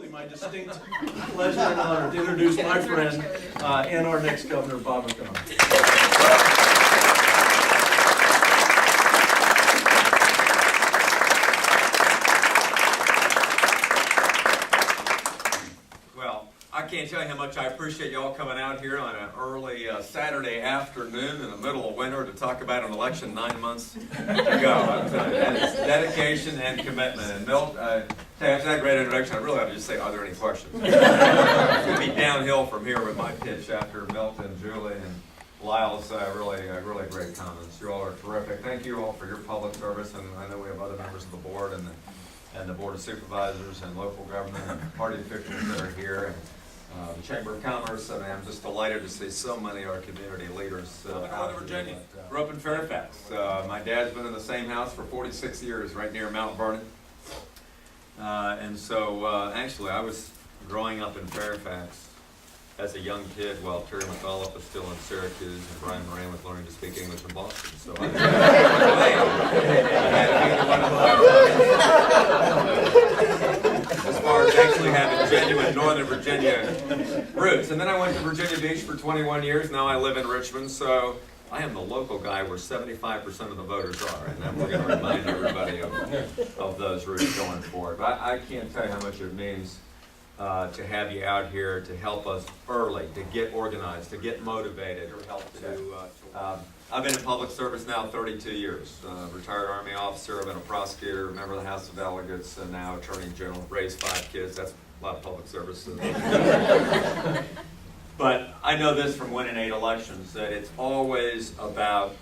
truly my distinct pleasure and honor to introduce my friend and our next governor, Bob McDonnell. I can't tell you how much I appreciate y'all coming out here on an early Saturday afternoon in the middle of winter to talk about an election 9 months to go. I'm telling you, that is dedication and commitment. And Milt, after that great introduction, I really ought to just say, are there any questions? It's going to be downhill from here with my pitch after Milt and Julie and Lyle's really great comments. You all are terrific. Thank you all for your public service, and I know we have other members of the board and the Board of Supervisors and local government and party officials that are here. And, the Chamber of Commerce. I mean, I'm just delighted to see so many of our community leaders out of Virginia. Grew up in Fairfax. My dad's been in the same house for 46 years right near Mount Vernon. And so actually I was growing up in Fairfax as a young kid while Terry McDonnell was still in Syracuse and Brian Moran was learning to speak English in Boston. So I as far as actually having genuine Northern Virginia roots. And then I went to Virginia Beach for 21 years. Now I live in Richmond, so I am the local guy where 75% of the voters are. And then we're going to remind everybody of those roots going forward. But I can't tell you how much it means to have you out here to help us early, to get organized, to get motivated. I've been in public service now 32 years. Retired Army officer, I've been a prosecutor, member of the House of Delegates, and now Attorney General. Raised 5 kids. That's a lot of public service. But I know this from winning 8 elections, that it's always about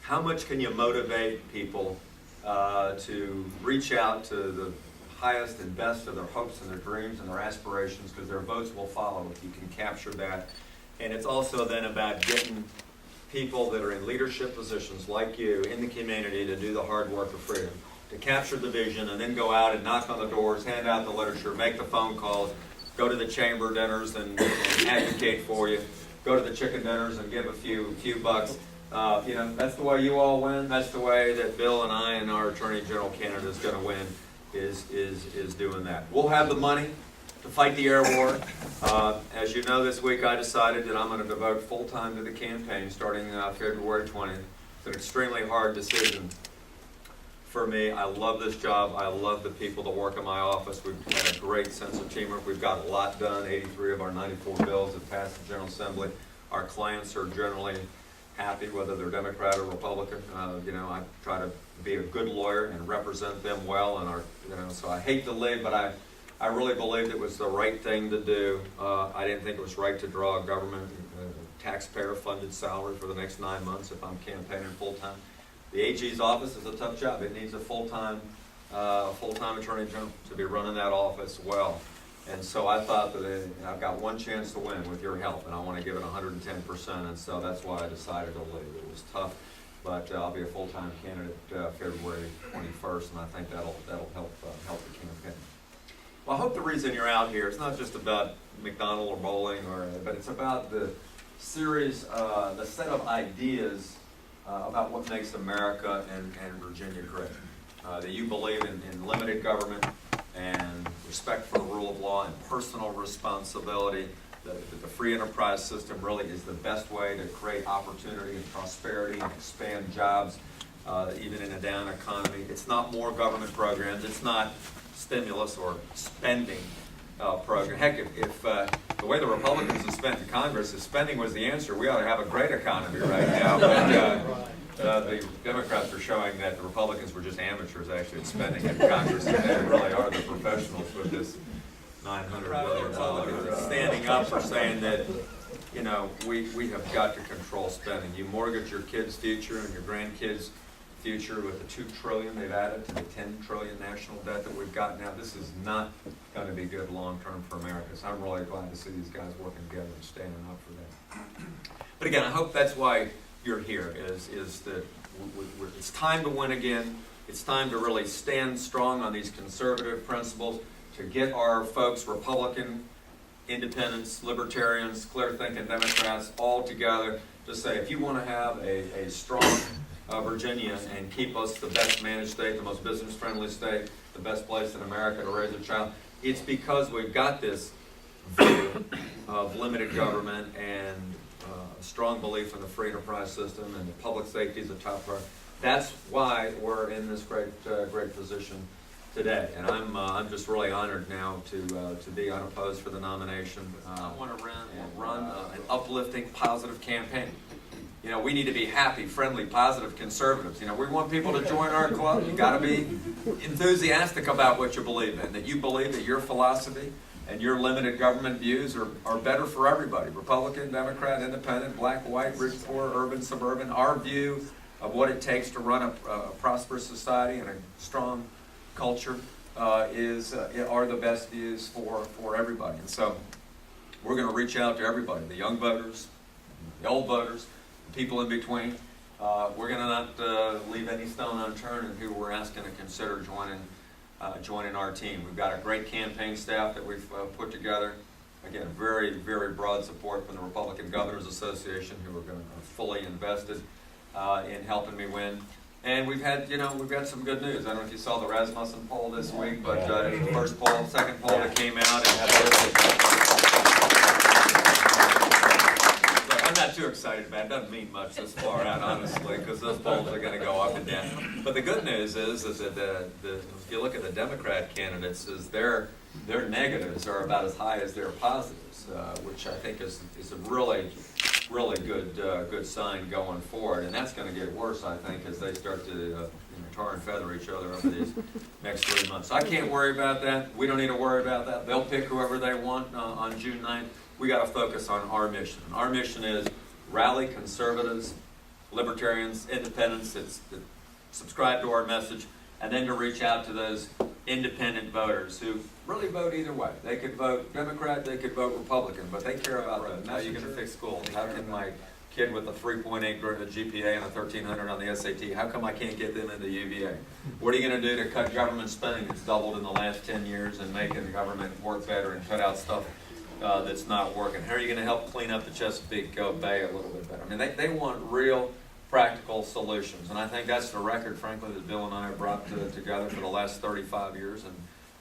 how much can you motivate people to reach out to the highest and best of their hopes and their dreams and their aspirations, because their votes will follow if you can capture that. And it's also then about getting people that are in leadership positions like you in the community to do the hard work of freedom, to capture the vision and then go out and knock on the doors, hand out the literature, make the phone calls, go to the chamber dinners and advocate for you, go to the chicken dinners and give a few bucks. You know, that's the way you all win. That's the way that Bill and I and our Attorney General candidate is going to win, is doing that. We'll have the money to fight the air war. As you know, this week I decided that I'm going to devote full time to the campaign starting February 20th. It's an extremely hard decision for me. I love this job. I love the people that work in my office. We've had a great sense of teamwork. We've got a lot done. 83 of our 94 bills have passed the General Assembly. Our clients are generally happy, whether they're Democrat or Republican. You know, I try to be a good lawyer and represent them well. And so I hate to leave, but I really believed it was the right thing to do. I didn't think it was right to draw a government taxpayer-funded salary for the next 9 months if I'm campaigning full-time. The AG's office is a tough job. It needs a full-time attorney general to be running that office well. And so I thought that I've got one chance to win with your help, and I want to give it 110%. And so that's why I decided to leave. It was tough, but I'll be a full-time candidate February 21st, and I think that'll help the campaign. Well, I hope the reason you're out here, it's not just about McDonnell or bowling, but it's about the series, the set of ideas about what makes America and Virginia great. That you believe in limited government and respect for the rule of law and personal responsibility. That the free enterprise system really is the best way to create opportunity and prosperity and expand jobs, even in a down economy. It's not more government programs. It's not stimulus or spending program. Heck, if the way the Republicans have spent in Congress, if spending was the answer, we ought to have a great economy right now. But the Democrats are showing that the Republicans were just amateurs actually at spending in Congress, and they really are the professionals with this $900 billion. Standing up for saying that, you know, we have got to control spending. You mortgage your kids' future and your grandkids' future with the $2 trillion they've added to the $10 trillion national debt that we've got now. This is not going to be good long term for America. So I'm really glad to see these guys working together and standing up for that. But again, I hope that's why you're here, is that it's time to win again. It's time to really stand strong on these conservative principles, to get our folks, Republican, independents, libertarians, clear-thinking Democrats, all together to say, if you want to have a strong Virginia and keep us the best managed state, the most business-friendly state, the best place in America to raise a child, it's because we've got this view of limited government and a strong belief in the free enterprise system and public safety is a top priority. That's why we're in this great position today, and I'm just really honored now to be unopposed for the nomination. I want to run an uplifting, positive campaign. You know, we need to be happy, friendly, positive conservatives. You know, we want people to join our club. You got to be enthusiastic about what you believe in, that you believe that your philosophy and your limited government views are better for everybody. Republican, Democrat, Independent, black, white, rich, poor, urban, suburban. Our view of what it takes to run a prosperous society and a strong culture are the best views for everybody. And so we're going to reach out to everybody, the young voters, the old voters, the people in between. We're going to not leave any stone unturned in who we're asking to consider joining our team. We've got a great campaign staff that we've put together. Again, very, very broad support from the Republican Governors Association, who are going to fully invested in helping me win. And we've got some good news. I don't know if you saw the Rasmussen poll this week, but the first poll, second poll that came out, I'm not too excited about it. It doesn't mean much this far out, honestly, because those polls are going to go up and down. But the good news is that if you look at the Democrat candidates, their negatives are about as high as their positives, which I think is a really good sign going forward. And that's going to get worse, I think, as they start to tar and feather each other over these next 3 months. So I can't worry about that. We don't need to worry about that. They'll pick whoever they want on June 9th. We got to focus on our mission. Our mission is rally conservatives, libertarians, independents that subscribe to our message, and then to reach out to those independent voters who really vote either way. They could vote Democrat, they could vote Republican, but they care about the message. How are you going to fix schools? How can my kid with a 3.8 GPA and a 1300 on the SAT, how come I can't get them into UVA? What are you going to do to cut government spending that's doubled in the last 10 years and making the government work better and cut out stuff that's not working? How are you going to help clean up the Chesapeake Bay a little bit better? I mean, they want real practical solutions, and I think that's the record, frankly, that Bill and I have brought together for the last 35 years in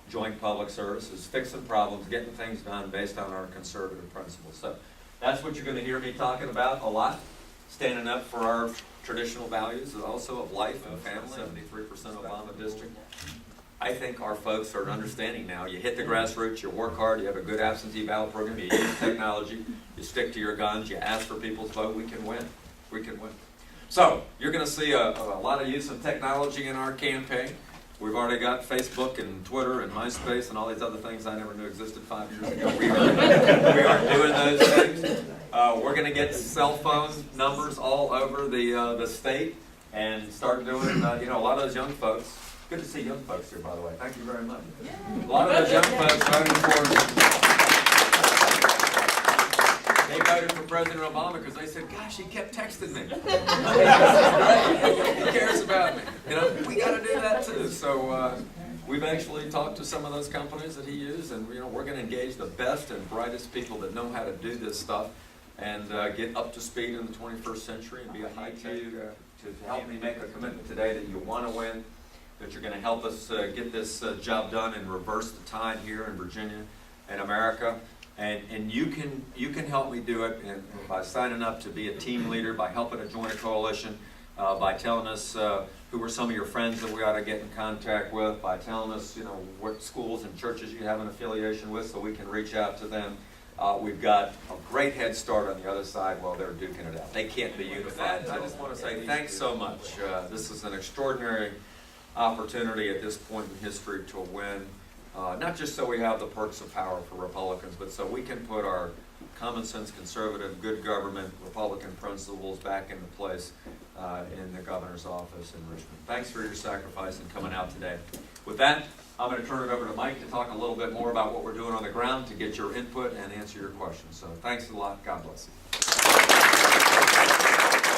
joint public service, is fixing problems, getting things done based on our conservative principles. So that's what you're going to hear me talking about a lot, standing up for our traditional values, also of life and family. 73% Obama district. I think our folks are understanding now. You hit the grassroots, you work hard, you have a good absentee ballot program, you use technology, you stick to your guns, you ask for people's vote, we can win. We can win. So, you're going to see a lot of use of technology in our campaign. We've already got Facebook and Twitter and MySpace and all these other things I never knew existed 5 years ago. We are doing those things. We're going to get cell phone numbers all over the state and start doing, a lot of those young folks. Good to see young folks here, by the way. Thank you very much. A lot of those young folks voted they voted for President Obama because they said, gosh, he kept texting me. He cares about me. We got to do that too. So we've actually talked to some of those companies that he used, and we're going to engage the best and brightest people that know how to do this stuff and get up to speed in the 21st century and be a high tech to help me make a commitment today that you want to win, that you're going to help us get this job done and reverse the tide here in Virginia and America. And you can help me do it by signing up to be a team leader, by helping to join a coalition, by telling us who are some of your friends that we ought to get in contact with, by telling us what schools and churches you have an affiliation with so we can reach out to them. We've got a great head start on the other side while they're duking it out. They can't be unified. I just want to say thanks so much. This is an extraordinary opportunity at this point in history to win. Not just so we have the perks of power for Republicans, but so we can put our common sense, conservative, good government, Republican principles back into place in the governor's office in Richmond. Thanks for your sacrifice and coming out today. With that, I'm going to turn it over to Mike to talk a little bit more about what we're doing on the ground to get your input and answer your questions. So thanks a lot. God bless you.